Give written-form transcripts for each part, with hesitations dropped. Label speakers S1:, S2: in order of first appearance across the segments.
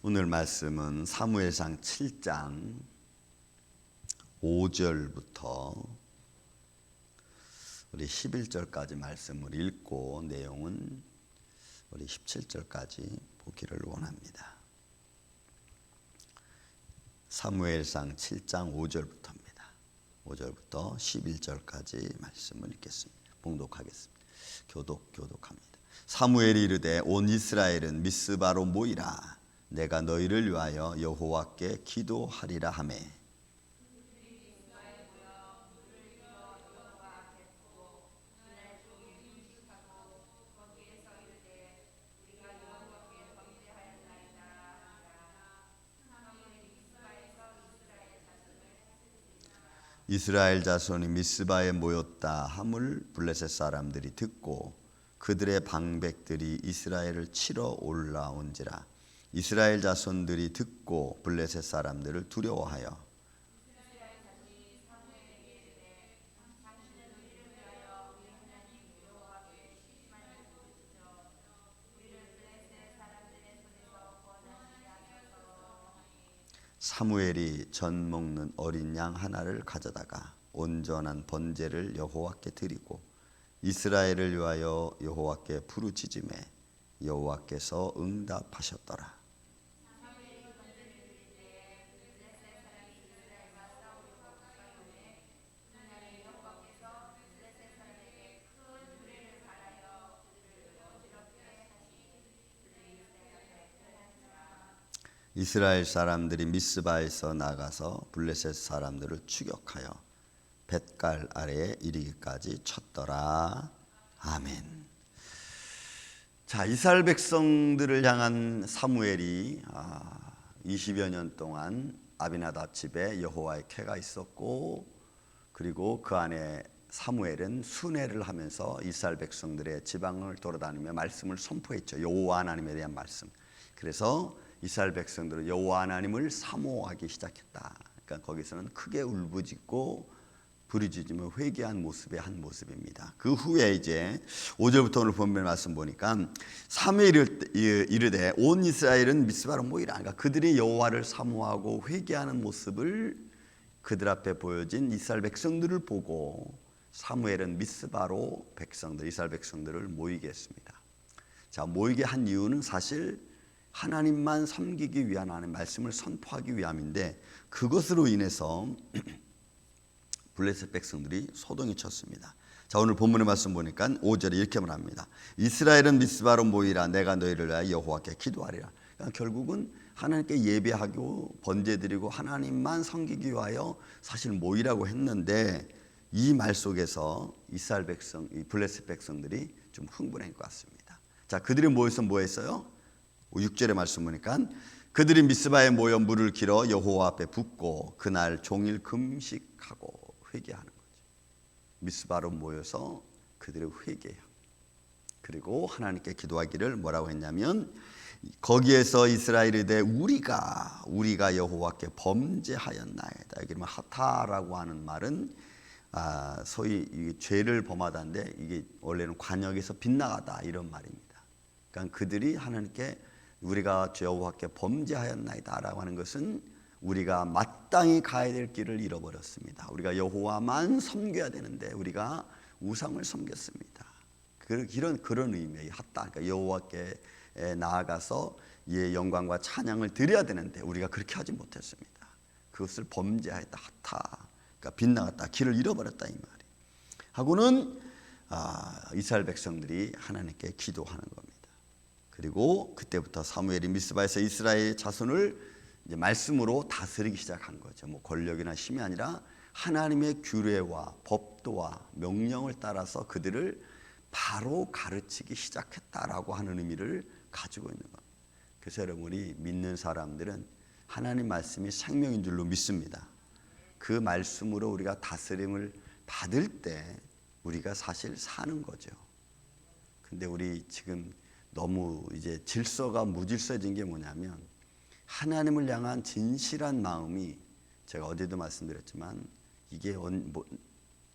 S1: 오늘 말씀은 사무엘상 7장 5절부터 우리 11절까지 말씀을 읽고 내용은 우리 17절까지 보기를 원합니다. 사무엘상 7장 5절부터입니다. 5절부터 11절까지 말씀을 읽겠습니다. 봉독하겠습니다. 교독합니다. 사무엘이 이르되 온 이스라엘은 미스바로 모이라. 내가 너희를 위하여 여호와께 기도하리라 하매 이스라엘 자손이 미스바에 모였다 함을 블레셋 사람들이 듣고 그들의 방백들이 이스라엘을 치러 올라온지라. 이스라엘 자손들이 듣고 블레셋 사람들을 두려워하여 사무엘이 전 먹는 어린 양 하나를 가져다가 온전한 번제를 여호와께 드리고 이스라엘을 위하여 여호와께 부르짖음에 여호와께서 응답하셨더라. 이스라엘 사람들이 미스바에서 나가서 블레셋 사람들을 추격하여 벳갈 아래에 이르기까지 쳤더라. 아멘. 자, 이스라엘 백성들을 향한 사무엘이 20여 년 동안 아비나답 집에 여호와의 궤가 있었고, 그리고 그 안에 사무엘은 순회를 하면서 이스라엘 백성들의 지방을 돌아다니며 말씀을 선포했죠. 여호와 하나님에 대한 말씀. 그래서 이스라엘 백성들은 여호와 하나님을 사모하기 시작했다. 그러니까 거기서는 크게 울부짖고 부르짖으며 회개한 모습의 한 모습입니다. 그 후에 이제 5절부터 오늘 본문 말씀 보니까 사무엘이 이르되 온 이스라엘은 미스바로 모이라. 그러니까 그들이 여호와를 사모하고 회개하는 모습을 그들 앞에 보여진 이스라엘 백성들을 보고 사무엘은 미스바로 이스라엘 백성들을 모이게 했습니다. 자, 모이게 한 이유는 사실 하나님만 섬기기 위한 하나님의 말씀을 선포하기 위함인데, 그것으로 인해서 블레셋 백성들이 소동이 쳤습니다. 자, 오늘 본문의 말씀 보니까 5절에 이렇게 말합니다. 이스라엘은 미스바로 모이라. 내가 너희를 위하여 여호와께 기도하리라. 그러니까 결국은 하나님께 예배하고 번제드리고 하나님만 섬기기 위하여 사실 모이라고 했는데, 이 말 속에서 이스라엘 백성, 이 블레셋 백성들이 좀 흥분한 것 같습니다. 자, 그들이 모여서 뭐 했어요? 6절의 말씀 보니까 그들이 미스바에 모여 물을 길어 여호와 앞에 붓고 그날 종일 금식하고 회개하는 거죠. 미스바로 모여서 그들이 회개해요. 그리고 하나님께 기도하기를 뭐라고 했냐면, 거기에서 이스라엘이 되 우리가 여호와께 범죄하였나이다. 여기 하타라고 하는 말은 소위 죄를 범하다인데, 이게 원래는 관역에서 빗나가다 이런 말입니다. 그러니까 그들이 하나님께 우리가 여호와께 범죄하였나이다라고 하는 것은 우리가 마땅히 가야 될 길을 잃어버렸습니다. 우리가 여호와만 섬겨야 되는데 우리가 우상을 섬겼습니다. 그런 의미의 핫다. 그러니까 여호와께 나아가서 이의 영광과 찬양을 드려야 되는데 우리가 그렇게 하지 못했습니다. 그것을 범죄하였다, 핫다. 그러니까 빗나갔다, 길을 잃어버렸다 이 말이. 하고는 이스라엘 백성들이 하나님께 기도하는 겁니다. 그리고 그때부터 사무엘이 미스바에서 이스라엘 자손을 이제 말씀으로 다스리기 시작한 거죠. 뭐 권력이나 힘이 아니라 하나님의 규례와 법도와 명령을 따라서 그들을 바로 가르치기 시작했다라고 하는 의미를 가지고 있는 겁니다. 그래서 여러분이 믿는 사람들은 하나님 말씀이 생명인 줄로 믿습니다. 그 말씀으로 우리가 다스림을 받을 때 우리가 사실 사는 거죠. 근데 우리 지금 너무 이제 질서가 무질서해진 게 뭐냐면, 하나님을 향한 진실한 마음이, 제가 어제도 말씀드렸지만 이게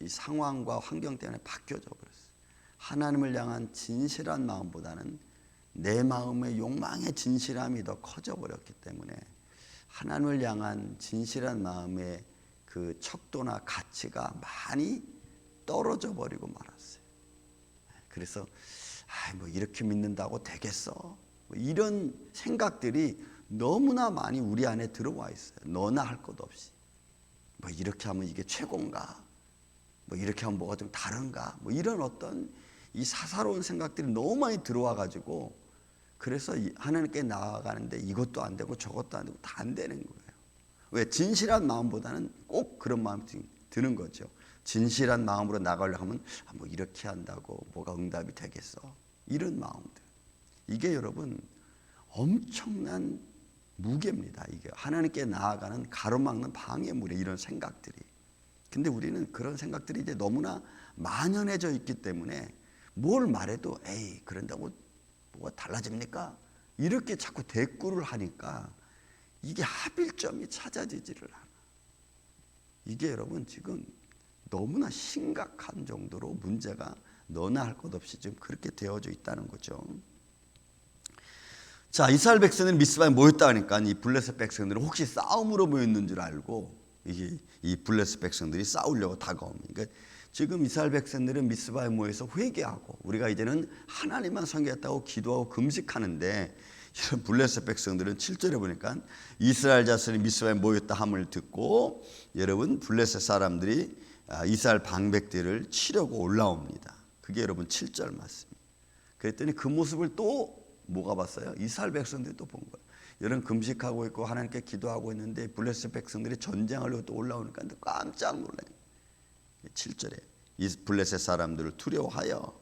S1: 이 상황과 환경 때문에 바뀌어져 버렸어요. 하나님을 향한 진실한 마음보다는 내 마음의 욕망의 진실함이 더 커져 버렸기 때문에 하나님을 향한 진실한 마음의 그 척도나 가치가 많이 떨어져 버리고 말았어요. 그래서 뭐 이렇게 믿는다고 되겠어, 뭐 이런 생각들이 너무나 많이 우리 안에 들어와 있어요. 너나 할 것 없이 뭐 이렇게 하면 이게 최고인가, 뭐 이렇게 하면 뭐가 좀 다른가, 뭐 이런 어떤 이 사사로운 생각들이 너무 많이 들어와 가지고, 그래서 하나님께 나아가는데 이것도 안 되고 저것도 안 되고 다 안 되는 거예요. 왜? 진실한 마음보다는 꼭 그런 마음이 드는 거죠. 진실한 마음으로 나가려고 하면 뭐 이렇게 한다고 뭐가 응답이 되겠어, 이런 마음들. 이게 여러분 엄청난 무게입니다. 이게 하나님께 나아가는 가로막는 방해물이에요, 이런 생각들이. 근데 우리는 그런 생각들이 이제 너무나 만연해져 있기 때문에 뭘 말해도 에이 그런다고 뭐가 달라집니까? 이렇게 자꾸 대꾸를 하니까 이게 합일점이 찾아지지를 않아. 이게 여러분 지금 너무나 심각한 정도로 문제가 너나 할 것 없이 지금 그렇게 되어져 있다는 거죠. 자, 이스라엘 백성들이 미스바에 모였다 하니까 이 블레셋 백성들은 혹시 싸움으로 모였는 줄 알고 이 블레셋 백성들이 싸우려고 다가옵니다. 그러니까 지금 이스라엘 백성들은 미스바에 모여서 회개하고 우리가 이제는 하나님만 섬기겠다고 기도하고 금식하는데, 이런 블레셋 백성들은 7절에 보니까 이스라엘 자손이 미스바에 모였다 함을 듣고 여러분 블레셋 사람들이 이스라엘 방백들을 치려고 올라옵니다. 그게 여러분 7절 말씀입니다. 그랬더니 그 모습을 또 뭐가 봤어요? 이스라엘 백성들이 또 본 거예요. 여러분 금식하고 있고 하나님께 기도하고 있는데 블레셋 백성들이 전쟁하려고 또 올라오니까 깜짝 놀라요. 7절에 이 블레셋 사람들을 두려워하여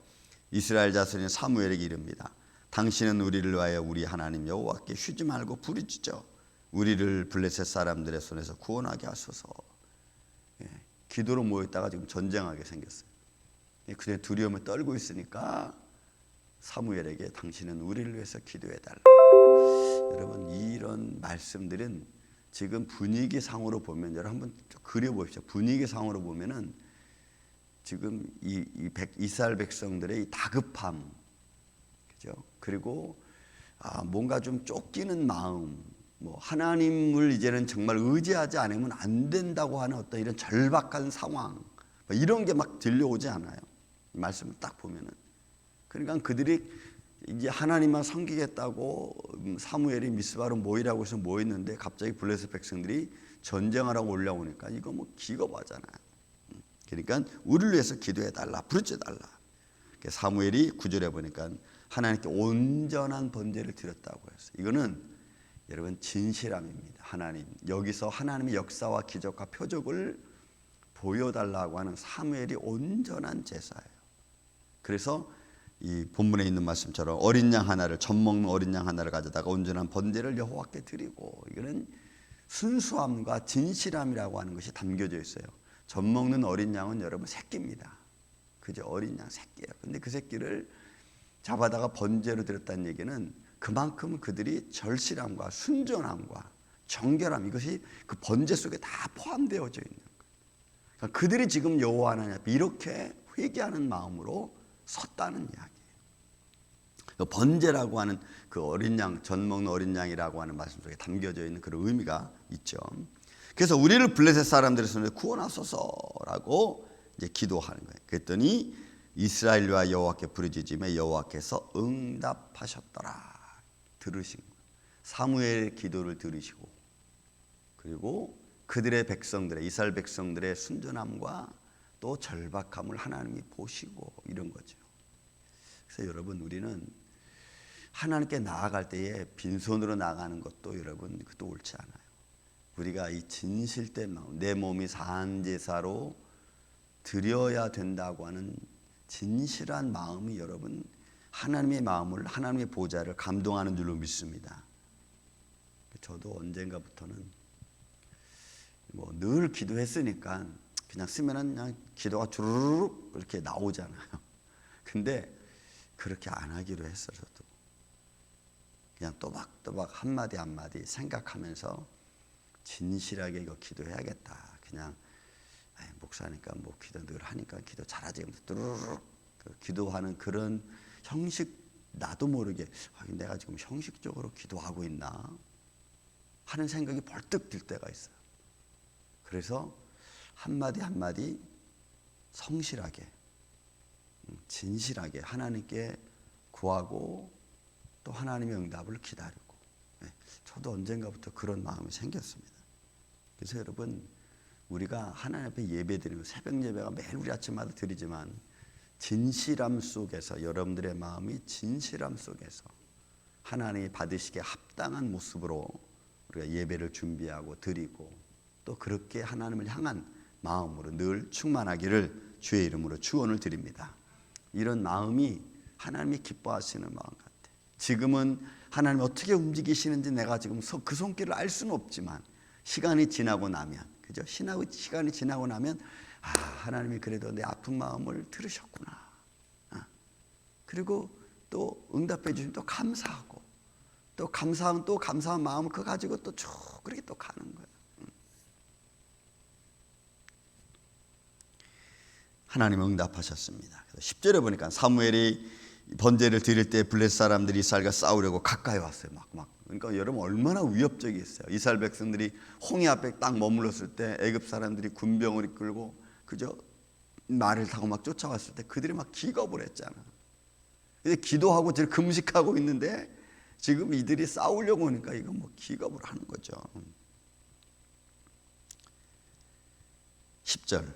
S1: 이스라엘 자손이 사무엘에게 이릅니다. 당신은 우리를 위하여 우리 하나님 여호와께 쉬지 말고 부르짖어 우리를 블레셋 사람들의 손에서 구원하게 하소서. 기도로 모였다가 지금 전쟁하게 생겼어요. 그냥 두려움을 떨고 있으니까 사무엘에게 당신은 우리를 위해서 기도해달라. 여러분 이런 말씀들은 지금 분위기상으로 보면, 여러분 한번 그려보십시오. 분위기상으로 보면은 지금 이스라엘 백성들의 이 다급함, 그죠? 그리고 뭔가 좀 쫓기는 마음, 뭐 하나님을 이제는 정말 의지하지 않으면 안 된다고 하는 어떤 이런 절박한 상황, 뭐 이런 게 막 들려오지 않아요? 이 말씀을 딱 보면은. 그러니까 그들이 이제 하나님만 섬기겠다고 사무엘이 미스바로 모이라고 해서 모였는데 갑자기 블레셋 백성들이 전쟁하라고 올라오니까 이거 뭐 기겁하잖아요. 그러니까 우리를 위해서 기도해달라, 부르짖어달라. 사무엘이 9절에 보니까 하나님께 온전한 번제를 드렸다고 했어요. 이거는 여러분 진실함입니다. 하나님, 여기서 하나님의 역사와 기적과 표적을 보여달라고 하는 사무엘이 온전한 제사예요. 그래서 이 본문에 있는 말씀처럼 어린 양 하나를, 젖 먹는 어린 양 하나를 가져다가 온전한 번제를 여호와께 드리고, 이거는 순수함과 진실함이라고 하는 것이 담겨져 있어요. 젖 먹는 어린 양은 여러분 새끼입니다. 그죠? 어린 양 새끼예요. 근데 그 새끼를 잡아다가 번제로 드렸다는 얘기는 그만큼 그들이 절실함과 순전함과 정결함, 이것이 그 번제 속에 다 포함되어져 있는 거예요. 그러니까 그들이 지금 여호와 하나님 앞에 이렇게 회개하는 마음으로 섰다는 이야기예요. 번제라고 하는 그 어린 양, 젖 먹는 어린 양이라고 하는 말씀 속에 담겨져 있는 그런 의미가 있죠. 그래서 우리를 블레셋 사람들의 손에 구원하소서라고 이제 기도하는 거예요. 그랬더니 이스라엘과 여호와께 부르짖음에 여호와께서 응답하셨더라. 들으신 거예요. 사무엘의 기도를 들으시고, 그리고 그들의 백성들의, 이스라엘 백성들의 순전함과 또 절박함을 하나님이 보시고, 이런 거죠. 그래서 여러분 우리는 하나님께 나아갈 때에 빈손으로 나가는 것도 여러분 그것도 옳지 않아요. 우리가 이 진실된 마음, 내 몸이 산제사로 드려야 된다고 하는 진실한 마음이 여러분 하나님의 마음을, 하나님의 보좌를 감동하는 줄로 믿습니다. 저도 언젠가부터는 뭐 늘 기도했으니까 그냥 쓰면은 그냥 기도가 주르륵 이렇게 나오잖아요. 근데 그렇게 안 하기로 했어요. 저도 그냥 또박또박 한마디 한마디 생각하면서 진실하게 이거 기도해야겠다. 그냥 목사니까 뭐 기도 늘 하니까 기도 잘하지. 뚜루룩 기도하는 그런 형식 나도 모르게 내가 지금 형식적으로 기도하고 있나 하는 생각이 벌떡 들 때가 있어요. 그래서 한마디 한마디 성실하게 진실하게 하나님께 구하고 또 하나님의 응답을 기다리고, 저도 언젠가부터 그런 마음이 생겼습니다. 그래서 여러분, 우리가 하나님 앞에 예배드리면 새벽 예배가 매일 우리 아침마다 드리지만 진실함 속에서, 여러분들의 마음이 진실함 속에서 하나님이 받으시기에 합당한 모습으로 우리가 예배를 준비하고 드리고 또 그렇게 하나님을 향한 마음으로 늘 충만하기를 주의 이름으로 축원을 드립니다. 이런 마음이 하나님이 기뻐하시는 마음 같아요. 지금은 하나님이 어떻게 움직이시는지 내가 지금 그 손길을 알 수는 없지만 시간이 지나고 나면, 그죠? 시간이 지나고 나면 하나님이 그래도 내 아픈 마음을 들으셨구나. 그리고 또 응답해 주시면 또 감사하고, 또 감사한 마음을 그거 가지고 또 쭉 그렇게 또 가는 거예요. 하나님은 응답하셨습니다. 10절에 보니까 사무엘이 번제를 드릴 때 블레셋 사람들이 이스라엘과 싸우려고 가까이 왔어요. 그러니까 여러분 얼마나 위협적이었어요. 이스라엘 백성들이 홍해 앞에 딱 머물렀을 때 애굽 사람들이 군병을 이끌고, 그죠? 말을 타고 막 쫓아왔을 때 그들이 막 기겁을 했잖아. 근데 기도하고 지금 금식하고 있는데 지금 이들이 싸우려고 하니까 이거 뭐 기겁을 하는 거죠. 10절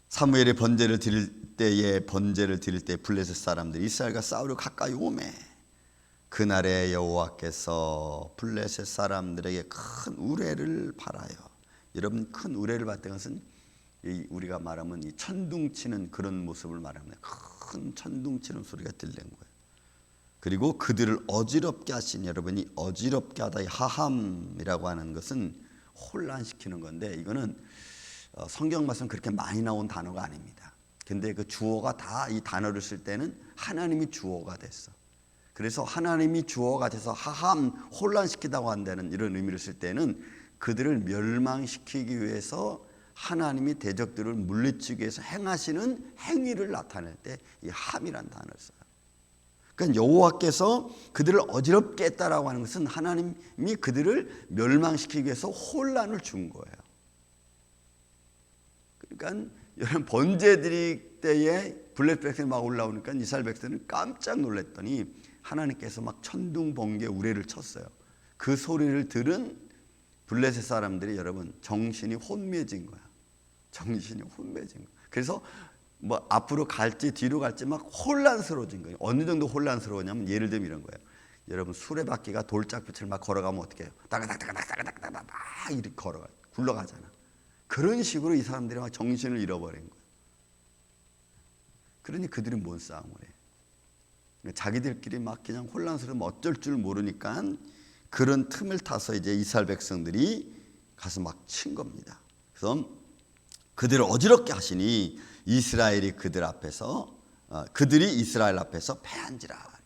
S1: 사무엘이 번제를 드릴 때 블레셋 사람들이 이스라엘과 싸우려 가까이 오매 그날에 여호와께서 블레셋 사람들에게 큰 우레를 발하여, 여러분 큰 우레를 봤다는 것은 우리가 말하면 이 천둥 치는 그런 모습을 말합니다. 큰 천둥 치는 소리가 들린 거예요. 그리고 그들을 어지럽게 하신, 여러분이 어지럽게 하다, 이 하함이라고 하는 것은 혼란시키는 건데, 이거는 성경 말씀 그렇게 많이 나온 단어가 아닙니다. 근데 그 주어가 다 이 단어를 쓸 때는 하나님이 주어가 됐어. 그래서 하나님이 주어가 돼서 하함, 혼란시키다고 한다는 이런 의미를 쓸 때는 그들을 멸망시키기 위해서 하나님이 대적들을 물리치기 위해서 행하시는 행위를 나타낼 때 이 함이라는 단어를 써요. 그러니까 여호와께서 그들을 어지럽게 했다라고 하는 것은 하나님이 그들을 멸망시키기 위해서 혼란을 준 거예요. 그러니까 여러분 번제 드릴 때에 블레셋 백성이 막 올라오니까 이스라엘 백성은 깜짝 놀랐더니 하나님께서 막 천둥 번개 우레를 쳤어요. 그 소리를 들은 블레셋 사람들이 여러분 정신이 혼미해진 거야. 정신이 혼미해진 거야. 그래서 뭐 앞으로 갈지 뒤로 갈지 막 혼란스러워진 거예요. 어느 정도 혼란스러우냐면 예를 들면 이런 거예요. 여러분 수레바퀴가 돌짝빛을 막 걸어가면 어떻게 해요? 따가닥따가닥따가닥따가 막 이렇게 걸어가 굴러가잖아. 그런 식으로 이 사람들이 막 정신을 잃어버린 거예요. 그러니 그들이 뭔 싸움을 해? 자기들끼리 막 그냥 혼란스러우면 어쩔 줄 모르니까 그런 틈을 타서 이제 이스라엘 백성들이 가서 막 친 겁니다. 그래서 그들을 어지럽게 하시니 이스라엘이 그들이 이스라엘 앞에서 패한지라.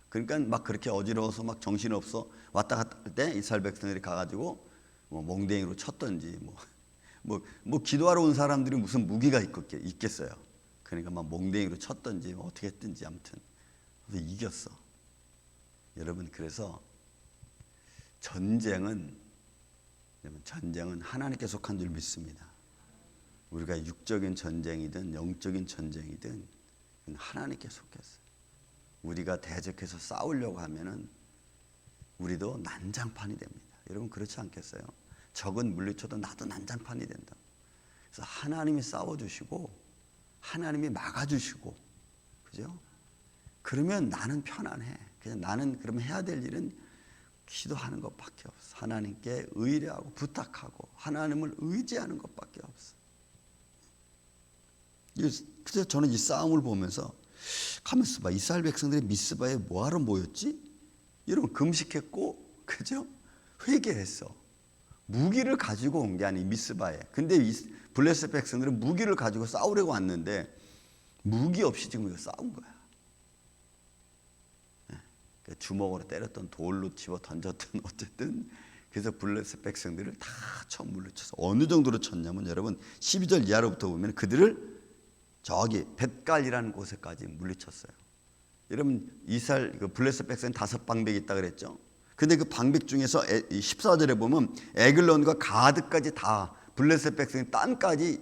S1: 그러니까 막 그렇게 어지러워서 막 정신없어 왔다 갔다 할 때 이스라엘 백성들이 가가지고 뭐 몽댕이로 쳤던지 뭐 기도하러 온 사람들이 무슨 무기가 있겠어요. 그러니까 막 몽댕이로 쳤던지 뭐 어떻게 했든지 아무튼 그래서 이겼어. 여러분 그래서 전쟁은 하나님께 속한 줄 믿습니다. 우리가 육적인 전쟁이든 영적인 전쟁이든 하나님께 속했어요. 우리가 대적해서 싸우려고 하면은 우리도 난장판이 됩니다. 여러분 그렇지 않겠어요? 적은 물리쳐도 나도 난장판이 된다. 그래서 하나님이 싸워주시고 하나님이 막아주시고, 그죠? 그러면 나는 편안해. 그냥 나는 그러면 해야 될 일은 기도하는 것밖에 없어. 하나님께 의뢰하고 부탁하고 하나님을 의지하는 것밖에 없어. 그래서 저는 이 싸움을 보면서 가만있어 봐. 이스라엘 백성들이 미스바에 뭐하러 모였지? 여러분 금식했고, 그죠? 회개했어. 무기를 가지고 온 게 아니 미스바에. 근데 블레셋 백성들은 무기를 가지고 싸우려고 왔는데 무기 없이 지금 이거 싸운 거야. 주먹으로 때렸던 돌로 집어 던졌던 어쨌든 그래서 블레셋 백성들을 다 처음 물리쳐서 어느 정도로 쳤냐면 여러분 12절 이하로부터 보면 그들을 저기 벳갈이라는 곳에까지 물리쳤어요. 여러분 이스라엘 그 블레셋 백성은 5방백이 있다 그랬죠. 근데 그 방백 중에서 14절에 보면 에글론과 가드까지 다 블레셋 백성의 땅까지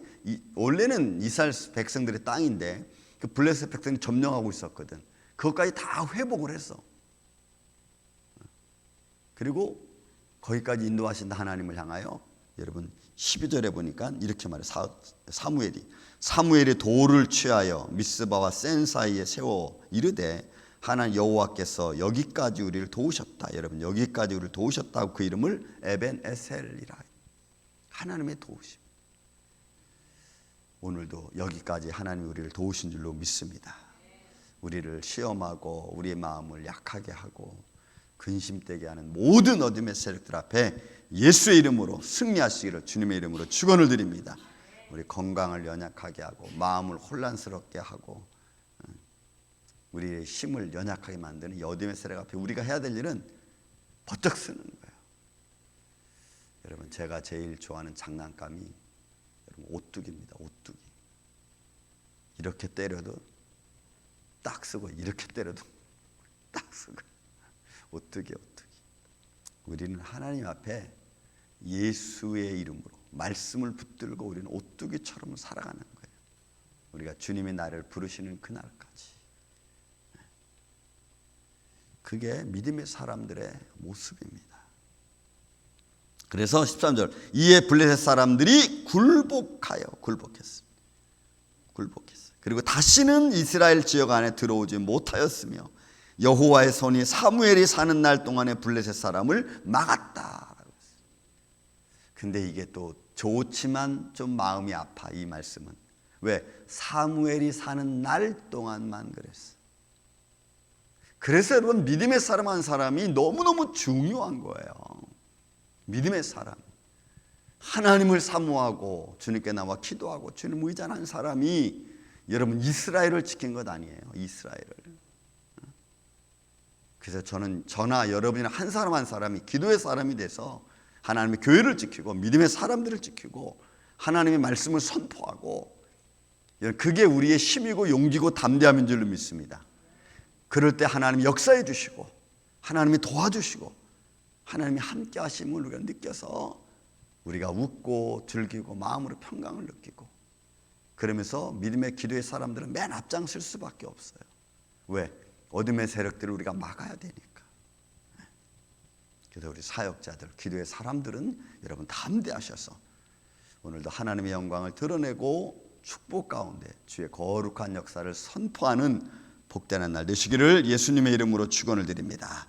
S1: 원래는 이스라엘 백성들의 땅인데 그 블레셋 백성이 점령하고 있었거든. 그것까지 다 회복을 했어. 그리고 거기까지 인도하신다 하나님을 향하여 여러분 12절에 보니까 이렇게 말해. 사무엘이 돌을 취하여 미스바와 센 사이에 세워 이르되 하나님 여호와께서 여기까지 우리를 도우셨다. 여러분 여기까지 우리를 도우셨다고 그 이름을 에벤에셀이라. 하나님의 도우심. 오늘도 여기까지 하나님이 우리를 도우신 줄로 믿습니다. 우리를 시험하고 우리의 마음을 약하게 하고 근심되게 하는 모든 어둠의 세력들 앞에 예수의 이름으로 승리하시기를 주님의 이름으로 축원을 드립니다. 우리 건강을 연약하게 하고 마음을 혼란스럽게 하고 우리의 힘을 연약하게 만드는 이 어둠의 세력 앞에 우리가 해야 될 일은 버쩍 쓰는 거예요. 여러분 제가 제일 좋아하는 장난감이 여러분 오뚜기입니다. 오뚜기. 이렇게 때려도 딱 쓰고 이렇게 때려도 딱 쓰고. 오뚜기. 우리는 하나님 앞에 예수의 이름으로 말씀을 붙들고 우리는 오뚜기처럼 살아가는 거예요. 우리가 주님의 나를 부르시는 그날까지. 그게 믿음의 사람들의 모습입니다. 그래서 13절 이에 블레셋 사람들이 굴복했어요. 그리고 다시는 이스라엘 지역 안에 들어오지 못하였으며 여호와의 손이 사무엘이 사는 날 동안에 블레셋 사람을 막았다. 근데 이게 또 좋지만 좀 마음이 아파. 이 말씀은 왜? 사무엘이 사는 날 동안만 그랬어. 그래서 여러분 믿음의 사람 한 사람이 너무너무 중요한 거예요. 믿음의 사람, 하나님을 사모하고 주님께 나와 기도하고 주님 의존한 사람이 여러분 이스라엘을 지킨 것 아니에요. 이스라엘을. 그래서 저나 여러분이나 한 사람 한 사람이 기도의 사람이 돼서 하나님의 교회를 지키고 믿음의 사람들을 지키고 하나님의 말씀을 선포하고, 그게 우리의 힘이고 용기고 담대함인 줄로 믿습니다. 그럴 때 하나님이 역사해 주시고 하나님이 도와주시고 하나님이 함께 하심을 우리가 느껴서 우리가 웃고 즐기고 마음으로 평강을 느끼고, 그러면서 믿음의 기도의 사람들은 맨 앞장설 수밖에 없어요. 왜? 어둠의 세력들을 우리가 막아야 되니까. 그래서 우리 사역자들, 기도의 사람들은 여러분 담대하셔서 오늘도 하나님의 영광을 드러내고 축복 가운데 주의 거룩한 역사를 선포하는 복되는 날 되시기를 예수님의 이름으로 축원을 드립니다.